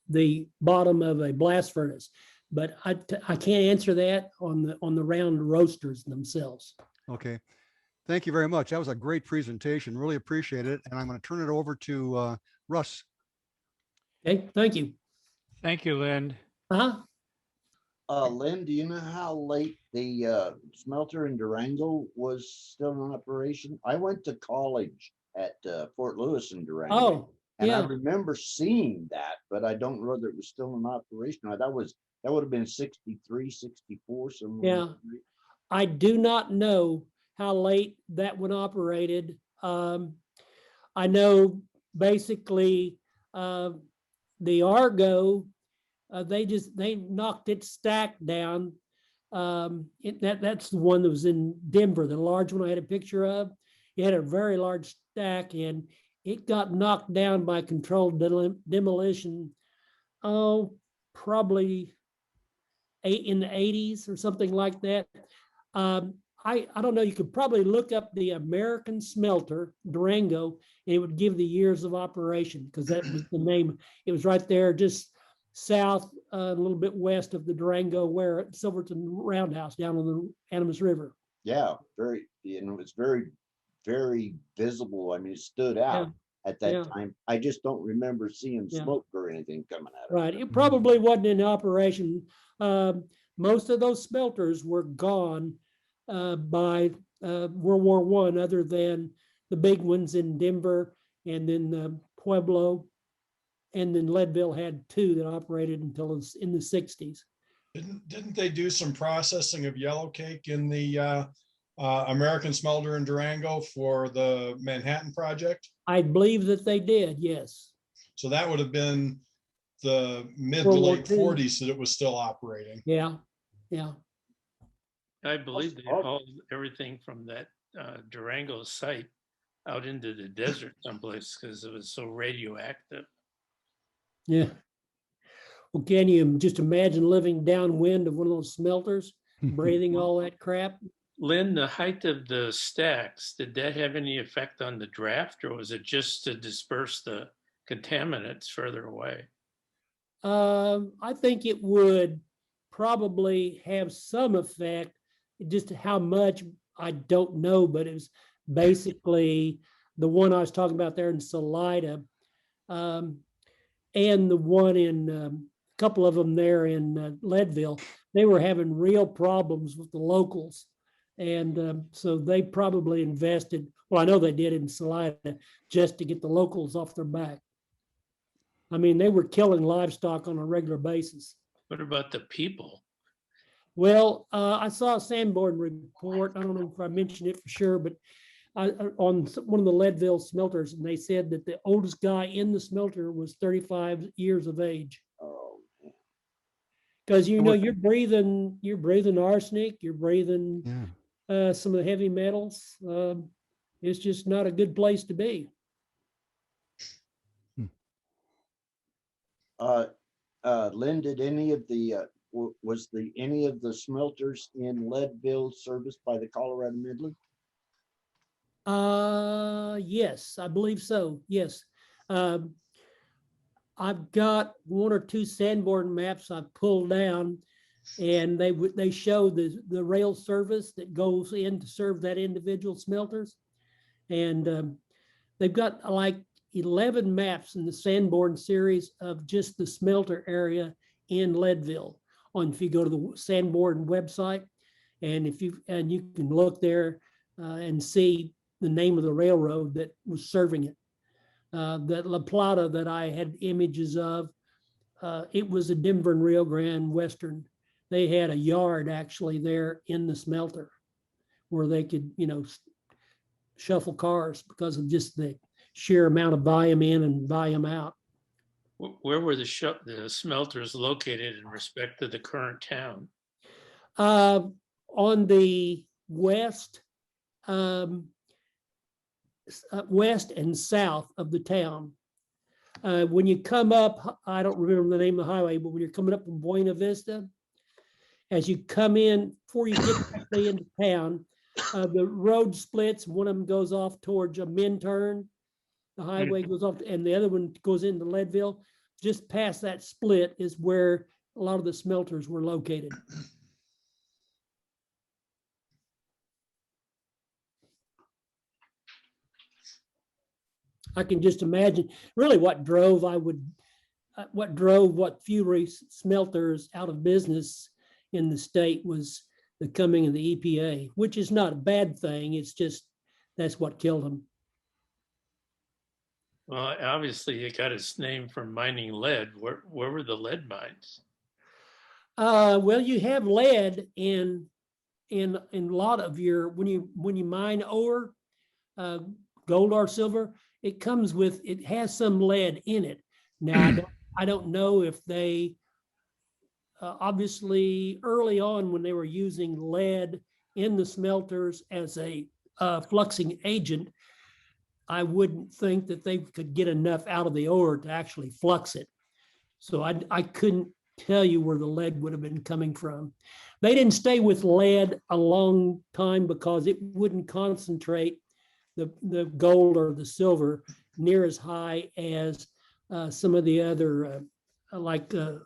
the bottom of a blast furnace. But I can't answer that on the round roasters themselves. Okay. Thank you very much. That was a great presentation. Really appreciate it. And I'm going to turn it over to Russ. Okay, thank you. Thank you, Lynn. Lynn, do you know how late the smelter in Durango was still in operation? I went to college at Fort Lewis in Durango. Oh, and yeah. I remember seeing that, but I don't know whether it was still in operation. That would have been 63, 64, somewhere. Yeah. I do not know how late that one operated. I know basically the Argo, they knocked its stack down. That's the one that was in Denver, the large one I had a picture of. It had a very large stack, and it got knocked down by controlled demolition. Oh, probably in the 80s or something like that. I don't know. You could probably look up the American Smelter, Durango, and it would give the years of operation, because that was the name. It was right there, just south, a little bit west of the Durango, where Silverton Roundhouse down on the Animas River. Yeah, it was very, very visible. I mean, it stood out at that time. I just don't remember seeing smoke or anything coming out of it. Right. It probably wasn't in operation. Most of those smelters were gone by World War I, other than the big ones in Denver and then Pueblo, and then Leadville had 2 that operated until in the 60s. Didn't they do some processing of yellow cake in the American Smelter in Durango for the Manhattan project? I believe that they did, yes. So that would have been the mid to World War late II. 40s that it was still operating. Yeah, yeah. I believe they Oh. hauled everything from that Durango site out into the desert someplace because it was so radioactive. Yeah. Well, can you just imagine living downwind of one of those smelters, breathing all that crap? Lynn, the height of the stacks, did that have any effect on the draft, or was it just to disperse the contaminants further away? I think it would probably have some effect. Just how much, I don't know, but it was basically the one I was talking about there in Salida, and the one in a couple of them there in Leadville. They were having real problems with the locals. And so they probably invested, well, I know they did in Salida just to get the locals off their back. I mean, they were killing livestock on a regular basis. What about the people? Well, I saw a Sanborn report. I don't know if I mentioned it for sure, but on one of the Leadville smelters, and they said that the oldest guy in the smelter was 35 years of age. Oh, Because you're breathing arsenic, you're breathing Yeah. some of the heavy metals. It's just not a good place to be. Lynn, did any of the any of the smelters in Leadville serviced by the Colorado Midland? Yes, I believe so. Yes. I've got one or two Sanborn maps I've pulled down, and they show the rail service that goes in to serve that individual smelters. And they've got like 11 maps in the Sanborn series of just the smelter area in Leadville. If you go to the Sanborn website, and you can look there and see the name of the railroad that was serving it. That La Plata that I had images of, it was a Denver and Rio Grande Western. They had a yard actually there in the smelter where they could, shuffle cars because of just the sheer amount of volume in and volume out. Where were the smelters located in respect to the current town? On the west, west and south of the town. When you come up, I don't remember the name of the highway, but when you're coming up from Buena Vista, as you come in, before you get actually into town, the road splits. One of them goes off towards a Minturn. The highway goes off, and the other one goes into Leadville. Just past that split is where a lot of the smelters were located. I can just imagine really what drove what few smelters out of business in the state was the coming of the EPA, which is not a bad thing. It's just that's what killed them. Well, obviously it got its name from mining lead. Where were the lead mines? Well, you have lead in a lot of your when you mine ore, gold or silver. It has some lead in it. Now, I don't know if they, obviously early on when they were using lead in the smelters as a fluxing agent, I wouldn't think that they could get enough out of the ore to actually flux it. So I couldn't tell you where the lead would have been coming from. They didn't stay with lead a long time because it wouldn't concentrate the gold or the silver near as high as some of the other, like the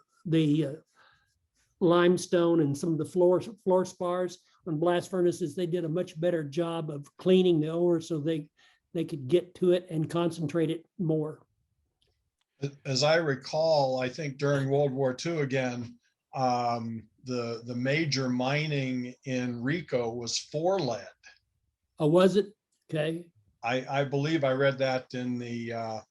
limestone and some of the floor spars on blast furnaces. They did a much better job of cleaning the ore so they could get to it and concentrate it more. As I recall, I think during World War II again, the major mining in Rico was for lead. Oh, was it? Okay. I believe I read that in the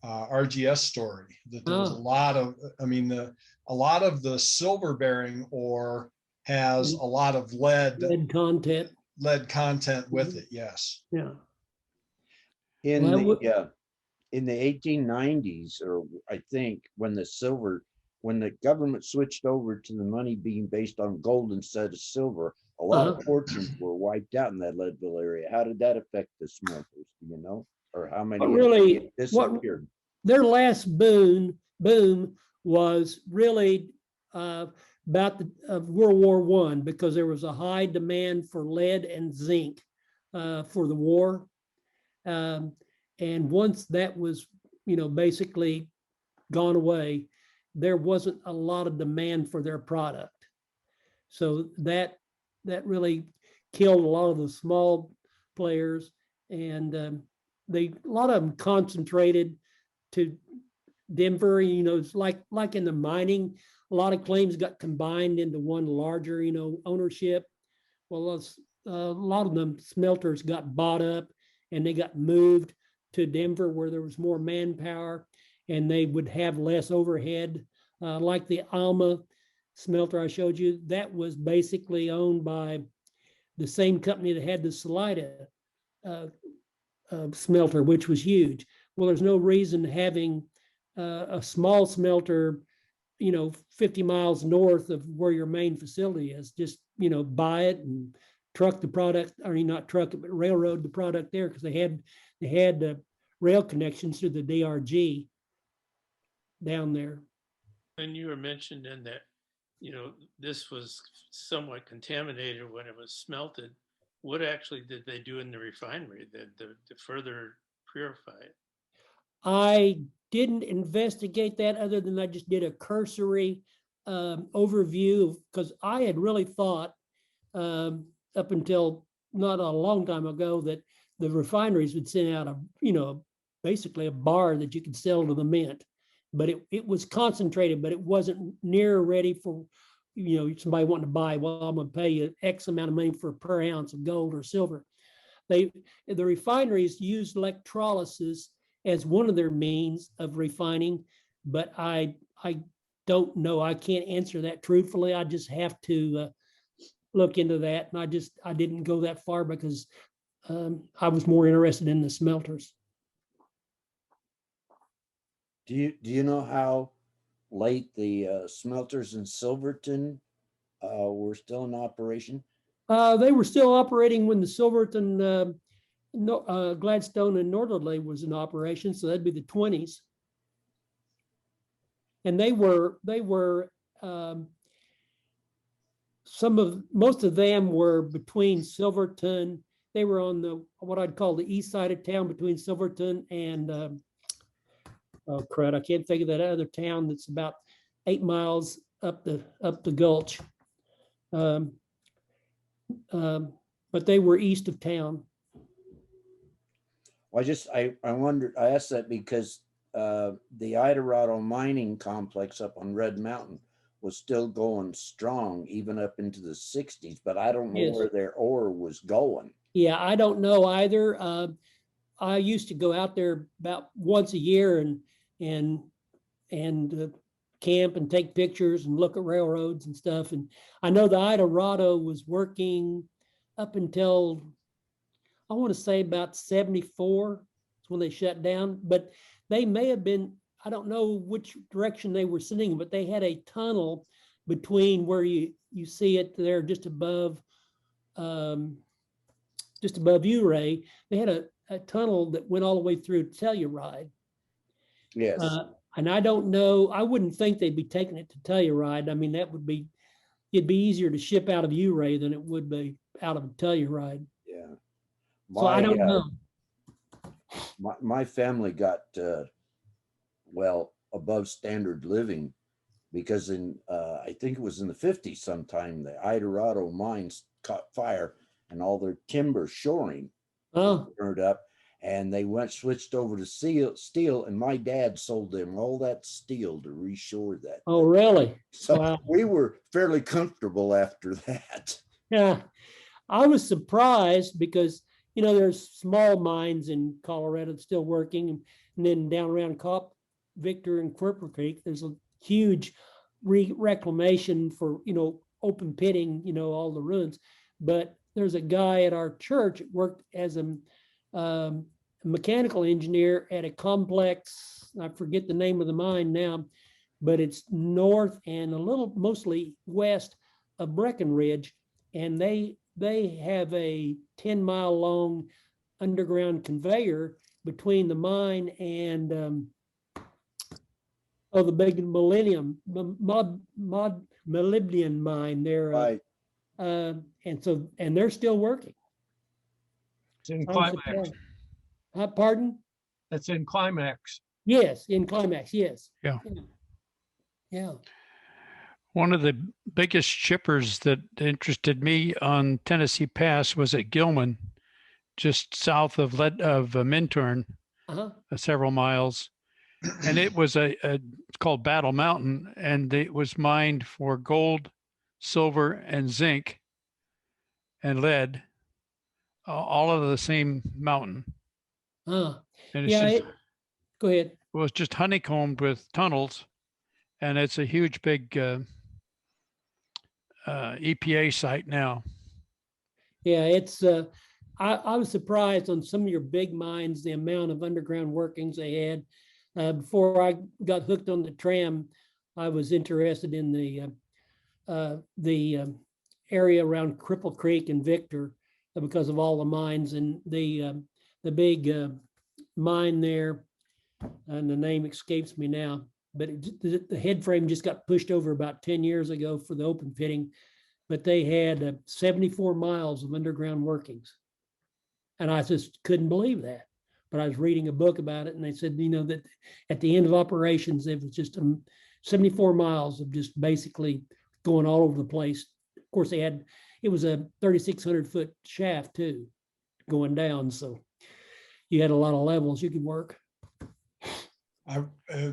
RGS story, that there was a lot of, I mean, a lot of the silver bearing ore has a lot of lead content. With it. Yes. Yeah. In Well, in the 1890s, or I think when the government switched over to the money being based on gold instead of silver, a lot of fortunes were wiped out in that Leadville area. How did that affect the smelters? Do you know? Or how many really disappeared? Their last boom was really about the World War I, because there was a high demand for lead and zinc for the war. And once that was, basically gone away, there wasn't a lot of demand for their product. So that really killed a lot of the small players, and a lot of them concentrated to Denver. It's like in the mining, a lot of claims got combined into one larger, ownership. Well, a lot of them smelters got bought up and they got moved to Denver, where there was more manpower and they would have less overhead. Like the Alma Smelter I showed you, that was basically owned by the same company that had the Salida smelter, which was huge. Well, there's no reason having a small smelter, 50 miles north of where your main facility is. Just, buy it and truck the product, or not truck it, but railroad the product there, because they had rail connections to the DRG down there. And you were mentioning that, this was somewhat contaminated when it was smelted. What actually did they do in the refinery to further purify it? I didn't investigate that, other than I just did a cursory overview, because I had really thought up until not a long time ago that the refineries would send out basically a bar that you could sell to the mint. But it was concentrated, but it wasn't near ready for, somebody wanting to buy. Well, I'm going to pay you X amount of money per ounce of gold or silver. The refineries used electrolysis as one of their means of refining, but I don't know. I can't answer that truthfully. I just have to look into that, and I didn't go that far, because I was more interested in the smelters. Do you know how late the smelters in Silverton were still in operation? They were still operating when the Silverton, Gladstone and Northerly was in operation, so that'd be the 20s. And they were most of them were between Silverton. They were on what I'd call the east side of town, between Silverton and oh crud, I can't think of that other town that's about 8 miles up the gulch. But they were east of town. Well, I wondered, I asked that because the Idorado mining complex up on Red Mountain was still going strong even up into the 60s, but I don't know where their ore was going. Yeah, I don't know either. I used to go out there about once a year and camp and take pictures and look at railroads and stuff. And I know the Idorado was working up until, I want to say, about 74 when they shut down. But they may have been, I don't know which direction they were sending, but they had a tunnel between where you see it there just above Uray. They had a tunnel that went all the way through Telluride. Yes. And I don't know, I wouldn't think they'd be taking it to Telluride. I mean, it'd be easier to ship out of Uray than it would be out of Telluride. Yeah. So I don't know. My family got, above standard living because I think it was in the 50s sometime, the Idorado mines caught fire and all their timber shoring burned up. And they switched over to steel, and my dad sold them all that steel to reshore that. Oh, really? So we were fairly comfortable after that. Yeah, I was surprised because, there's small mines in Colorado still working, and then down around Victor and Cripple Creek, there's a huge reclamation for, open pitting, all the ruins. But there's a guy at our church that worked as a mechanical engineer at a complex, I forget the name of the mine now, but it's north and a little mostly west of Breckenridge. And they have a 10-mile long underground conveyor between the mine and the big molybdenum mine there. Right. And they're still working. It's in Climax. Pardon? That's in Climax. Yes, in Climax, yes. Yeah. Yeah. One of the biggest shippers that interested me on Tennessee Pass was at Gilman, just south of Minturn, several miles. And it was it's called Battle Mountain, and it was mined for gold, silver, and zinc, and lead, all of the same mountain. And it's go ahead. It was just honeycombed with tunnels, and it's a huge, big EPA site now. Yeah, it's. I was surprised on some of your big mines, the amount of underground workings they had. Before I got hooked on the tram, I was interested in the area around Cripple Creek and Victor because of all the mines, and the big mine there, and the name escapes me now, but the head frame just got pushed over about 10 years ago for the open pitting, but they had 74 miles of underground workings. And I just couldn't believe that. But I was reading a book about it, and they said, that at the end of operations, it was just 74 miles of just basically going all over the place. Of course, it was a 3,600 foot shaft too, going down. So you had a lot of levels you could work.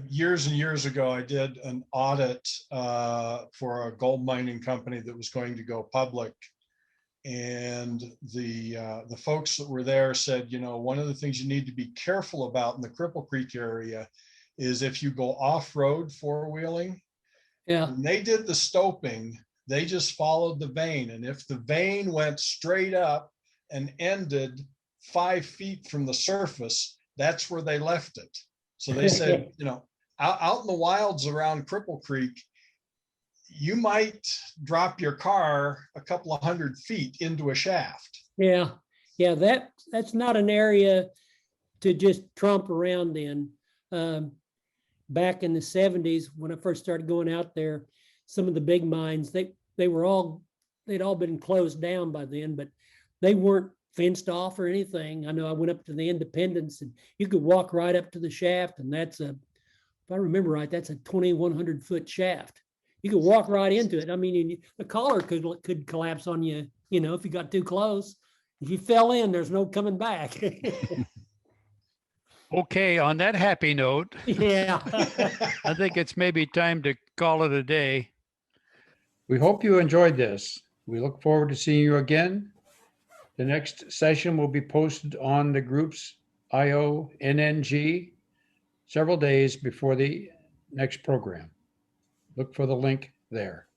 Years and years ago, I did an audit for a gold mining company that was going to go public. And the folks that were there said, one of the things you need to be careful about in the Cripple Creek area is if you go off-road four-wheeling. Yeah. When they did the stoping, they just followed the vein. And if the vein went straight up and ended 5 feet from the surface, that's where they left it. So they said, out in the wilds around Cripple Creek, you might drop your car a couple of 100 feet into a shaft. Yeah. That's not an area to just tromp around in. Back in the 70s, when I first started going out there, some of the big mines, they'd all been closed down by then, but they weren't fenced off or anything. I know I went up to the Independence, and you could walk right up to the shaft, and if I remember right, that's a 2,100 foot shaft. You could walk right into it. I mean, the collar could collapse on you, if you got too close. If you fell in, there's no coming back. Okay, on that happy note, Yeah. I think it's maybe time to call it a day. We hope you enjoyed this. We look forward to seeing you again. The next session will be posted on the group's IO NNG several days before the next program. Look for the link there.